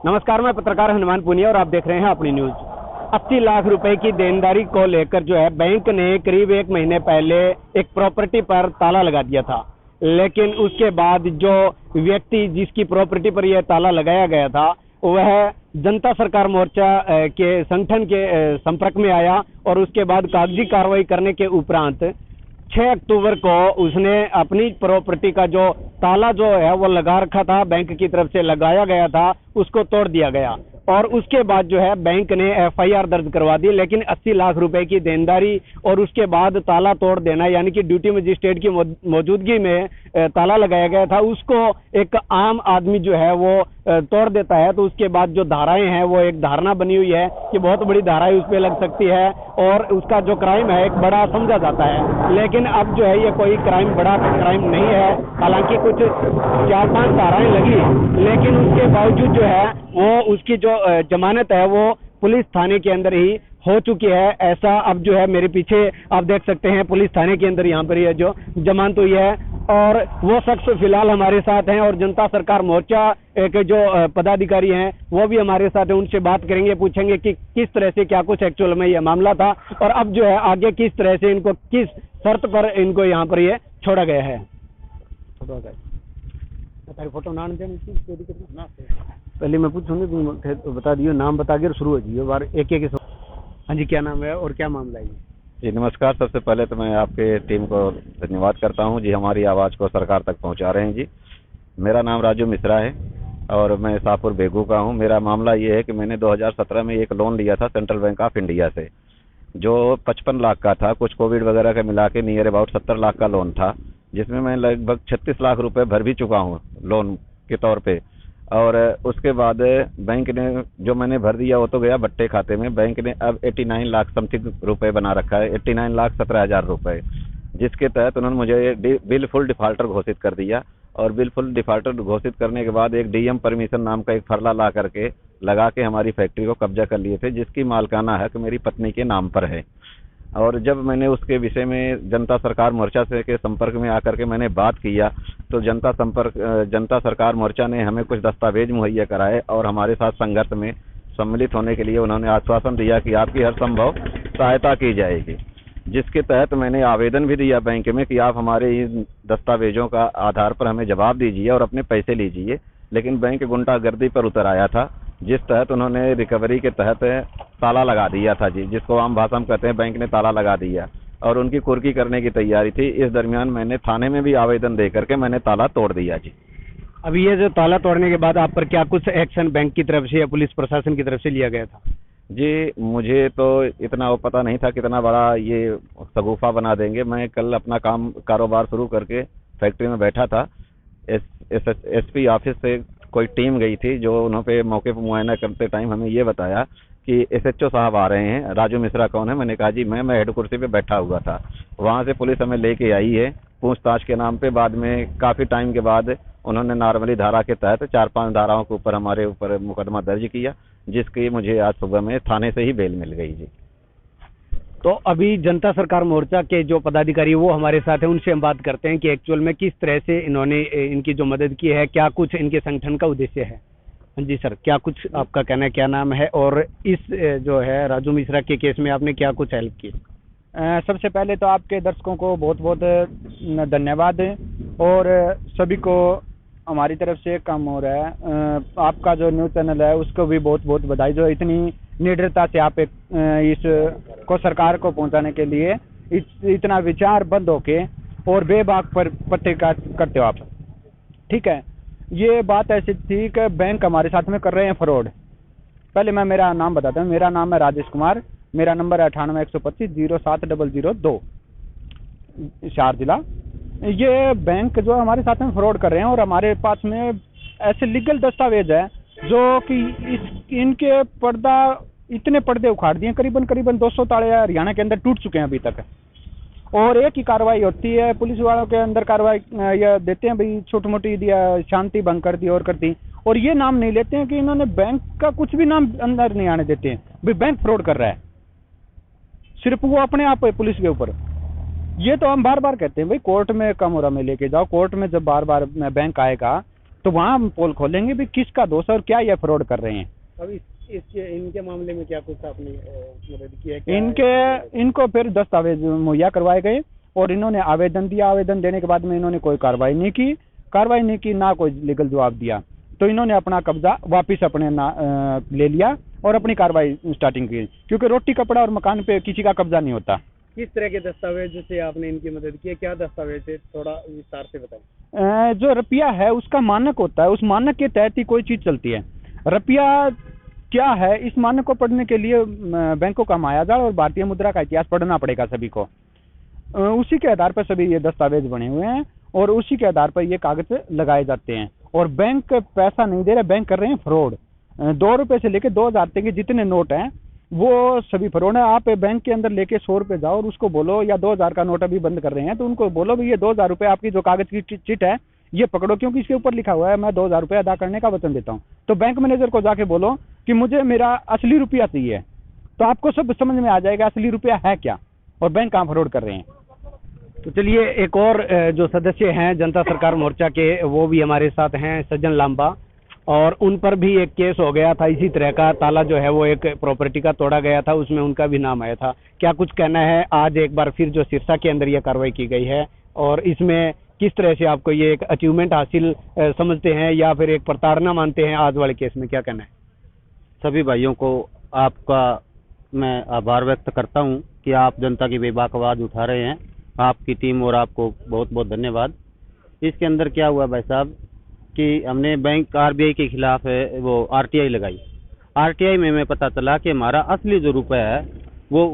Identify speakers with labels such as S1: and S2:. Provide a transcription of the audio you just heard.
S1: नमस्कार, मैं पत्रकार हनुमान पुनिया और आप देख रहे हैं अपनी न्यूज। 80 लाख रुपए की देनदारी को लेकर जो है बैंक ने करीब 1 महीने पहले एक प्रॉपर्टी पर ताला लगा दिया था, लेकिन उसके बाद जो व्यक्ति जिसकी प्रॉपर्टी पर यह ताला लगाया गया था वह जनता सरकार मोर्चा के संगठन के संपर्क में आया और उसके बाद कागजी कार्रवाई करने के उपरांत 6 अक्टूबर को उसने अपनी प्रॉपर्टी का जो ताला जो है वो लगा रखा था, बैंक की तरफ से लगाया गया था, उसको तोड़ दिया गया और उसके बाद जो है बैंक ने FIR दर्ज करवा दी। लेकिन 80 लाख रुपए की देनदारी और उसके बाद ताला तोड़ देना, यानी कि ड्यूटी मजिस्ट्रेट की मौजूदगी में ताला लगाया गया था, उसको एक आम आदमी जो है वो तोड़ देता है। तो उसके बाद जो धाराएं हैं वो एक धारणा बनी हुई है कि बहुत बड़ी धाराएं उस पर लग सकती है और उसका जो क्राइम है एक बड़ा समझा जाता है। लेकिन अब जो है ये कोई क्राइम, बड़ा क्राइम नहीं है। हालांकि कुछ 4-5 धाराएं लगी, लेकिन उसके बावजूद जो है वो उसकी जो जमानत है वो पुलिस थाने के अंदर ही हो चुकी है। ऐसा अब जो है मेरे पीछे आप देख सकते हैं, पुलिस थाने के अंदर यहाँ पर ये जो जमानत हुई है और वो शख्स फिलहाल हमारे साथ हैं और जनता सरकार मोर्चा के जो पदाधिकारी हैं वो भी हमारे साथ हैं। उनसे बात करेंगे, पूछेंगे कि किस तरह से क्या कुछ एक्चुअल में ये मामला था और अब जो है आगे किस तरह से इनको किस शर्त पर इनको यहाँ पर ये छोड़ा गया है। फोटो ना पहले मैं पूछूंगी, तुम बता दियो, नाम बता के शुरू हो जाइए बार एक एक। हाँ जी, क्या नाम है और क्या मामला है
S2: जी? नमस्कार, सबसे पहले तो मैं आपके टीम को धन्यवाद करता हूं जी, हमारी आवाज़ को सरकार तक पहुंचा रहे हैं जी। मेरा नाम राजू मिश्रा है और मैं शाहपुर बेगू का हूं। मेरा मामला ये है कि मैंने 2017 में एक लोन लिया था सेंट्रल बैंक ऑफ इंडिया से, जो 55 लाख का था, कुछ कोविड वगैरह का मिला के नियर अबाउट 70 लाख का लोन था, जिसमें मैं लगभग 36 लाख रुपए भर भी चुका हूँ लोन के तौर पे। और उसके बाद बैंक ने जो मैंने भर दिया वो तो गया भट्टे खाते में। बैंक ने अब 89 लाख समथिंग रुपए बना रखा है, 89,17,000 रुपए, जिसके तहत उन्होंने मुझे बिल फुल डिफाल्टर घोषित कर दिया। और बिल फुल डिफाल्टर घोषित करने के बाद एक DM परमिशन नाम का एक फरला ला करके लगा के हमारी फैक्ट्री को कब्जा कर लिए थे, जिसकी मालकाना हक मेरी पत्नी के नाम पर है। और जब मैंने उसके विषय में जनता सरकार मोर्चा से के संपर्क में आकर के मैंने बात किया तो जनता सरकार मोर्चा ने हमें कुछ दस्तावेज मुहैया कराए और हमारे साथ संघर्ष में सम्मिलित होने के लिए उन्होंने आश्वासन दिया कि आपकी हर संभव सहायता की जाएगी, जिसके तहत मैंने आवेदन भी दिया बैंक में कि आप हमारे इन दस्तावेजों का आधार पर हमें जवाब दीजिए और अपने पैसे लीजिए। लेकिन बैंक गुंडागर्दी पर उतर आया था, जिस तहत उन्होंने रिकवरी के तहत ताला लगा दिया था जी, जिसको आम भाषा में कहते हैं बैंक ने ताला लगा दिया और उनकी कुर्की करने की तैयारी थी। इस दरमियान मैंने थाने में भी आवेदन दे करके मैंने ताला तोड़ दिया जी।
S1: अभी ये जो ताला तोड़ने के बाद आप पर क्या कुछ एक्शन बैंक की तरफ से या पुलिस प्रशासन की तरफ से लिया गया था?
S2: जी, मुझे तो इतना वो पता नहीं था कितना बड़ा ये शगुफा बना देंगे। मैं कल अपना कारोबार शुरू करके फैक्ट्री में बैठा था। SP ऑफिस से कोई टीम गई थी, जो उन्होंने मौके पर मुआयना करते टाइम हमें ये बताया कि SHO साहब आ रहे हैं। राजू मिश्रा कौन है? मैंने कहा जी मैं हेड कुर्सी पे बैठा हुआ था। वहाँ से पुलिस हमें लेके आई है पूछताछ के नाम पे। बाद में काफ़ी टाइम के बाद उन्होंने नॉर्मली धारा के तहत 4-5 धाराओं के ऊपर हमारे ऊपर मुकदमा दर्ज किया, जिसकी मुझे आज सुबह में थाने से ही बेल मिल गई जी।
S1: तो अभी जनता सरकार मोर्चा के जो पदाधिकारी वो हमारे साथ हैं, उनसे हम बात करते हैं कि एक्चुअल में किस तरह से इन्होंने इनकी जो मदद की है, क्या कुछ इनके संगठन का उद्देश्य है। हाँ जी सर, क्या कुछ आपका कहना है, क्या नाम है और इस जो है राजू मिश्रा के केस में आपने क्या कुछ हेल्प की?
S3: सबसे पहले तो आपके दर्शकों को बहुत बहुत धन्यवाद और सभी को हमारी तरफ से काम हो रहा है। आपका जो न्यूज़ चैनल है उसको भी बहुत बहुत बधाई, जो इतनी निडरता से आप इस को सरकार को पहुंचाने के लिए इतना विचार बंद होके और बेबाक पर पत्रिका करते हो आप। ठीक है, ये बात ऐसी थी कि बैंक हमारे साथ में कर रहे हैं फ्रॉड। पहले मैं मेरा नाम बताता हूँ। मेरा नाम है राजेश कुमार, मेरा नंबर है 98-125-07-002, हिसार जिला। ये बैंक जो हमारे साथ में फ्रॉड कर रहे हैं और हमारे पास में ऐसे लीगल दस्तावेज है जो कि इनके इतने पर्दे उखाड़ दिए, करीबन 200 ताले हरियाणा के अंदर टूट चुके हैं अभी तक। और एक ही कार्रवाई होती है, पुलिस वालों के अंदर कार्रवाई ये देते हैं भाई छोटी मोटी दिया, शांति भंग कर दी और कर दी, और ये नाम नहीं लेते हैं कि इन्होंने बैंक का कुछ भी नाम अंदर नहीं आने देते हैं भाई बैंक फ्रॉड कर रहा है। सिर्फ वो अपने आप है पुलिस के ऊपर। ये तो हम बार बार कहते हैं भाई कोर्ट में कम और हमें लेके जाओ। कोर्ट में जब बार बार बैंक आएगा तो वहाँ हम पोल खोलेंगे भी किसका दोष है और क्या ये फ्रॉड कर रहे हैं।
S1: अब इसके इनके मामले में क्या कुछ आपने मदद की है? क्या
S3: इनको फिर दस्तावेज मुहैया करवाए गए और इन्होंने आवेदन दिया। आवेदन देने के बाद में इन्होंने कोई कार्रवाई नहीं की, ना कोई लीगल जवाब दिया। तो इन्होंने अपना कब्जा वापस अपने ले लिया और अपनी कार्रवाई स्टार्टिंग की, क्योंकि रोटी कपड़ा और मकान पे किसी का कब्जा नहीं होता।
S1: किस तरह के दस्तावेज से आपने इनकी मदद की है? क्या दस्तावेज है, थोड़ा विस्तार से बताएं।
S3: जो रुपया है उसका मानक होता है, उस मानक के तहत ही कोई चीज चलती है। रुपया क्या है, इस मानक को पढ़ने के लिए बैंकों का मायाजाल और भारतीय मुद्रा का इतिहास पढ़ना पड़ेगा सभी को। उसी के आधार पर सभी ये दस्तावेज बने हुए हैं और उसी के आधार पर ये कागज लगाए जाते हैं। और बैंक पैसा नहीं दे रहे, बैंक कर रहे हैं फ्रॉड। 2 रुपए से लेके 2000 तक के जितने नोट हैं वो सभी फ्रॉड है। आप बैंक के अंदर लेके 100 रुपए जाओ और उसको बोलो, या 2000 का नोट अभी बंद कर रहे हैं तो उनको बोलो भी ये 2000 रुपए आपकी जो कागज की चिट है ये पकड़ो, क्योंकि इसके ऊपर लिखा हुआ है मैं 2000 रुपए अदा करने का वचन देता हूँ। तो बैंक मैनेजर को जाके बोलो कि मुझे मेरा असली रुपया चाहिए, तो आपको सब समझ में आ जाएगा असली रुपया है क्या और बैंक कहाँ फ्रॉड कर रहे हैं।
S1: तो चलिए, एक और जो सदस्य हैं जनता सरकार मोर्चा के, वो भी हमारे साथ हैं, सज्जन लांबा, और उन पर भी एक केस हो गया था इसी तरह का। ताला जो है वो एक प्रॉपर्टी का तोड़ा गया था, उसमें उनका भी नाम आया था। क्या कुछ कहना है आज एक बार फिर जो सिरसा के अंदर ये कार्रवाई की गई है, और इसमें किस तरह से आपको ये एक अचीवमेंट हासिल समझते हैं या फिर एक प्रताड़ना मानते हैं? आज वाले केस में क्या कहना है?
S4: सभी भाइयों को आपका मैं आभार व्यक्त करता हूं कि आप जनता की बेबाक आवाज़ उठा रहे हैं। आपकी टीम और आपको बहुत बहुत धन्यवाद। इसके अंदर क्या हुआ भाई साहब कि हमने बैंक आरबीआई के खिलाफ वो आरटीआई लगाई। आरटीआई में हमें पता चला कि हमारा असली जो रुपया है वो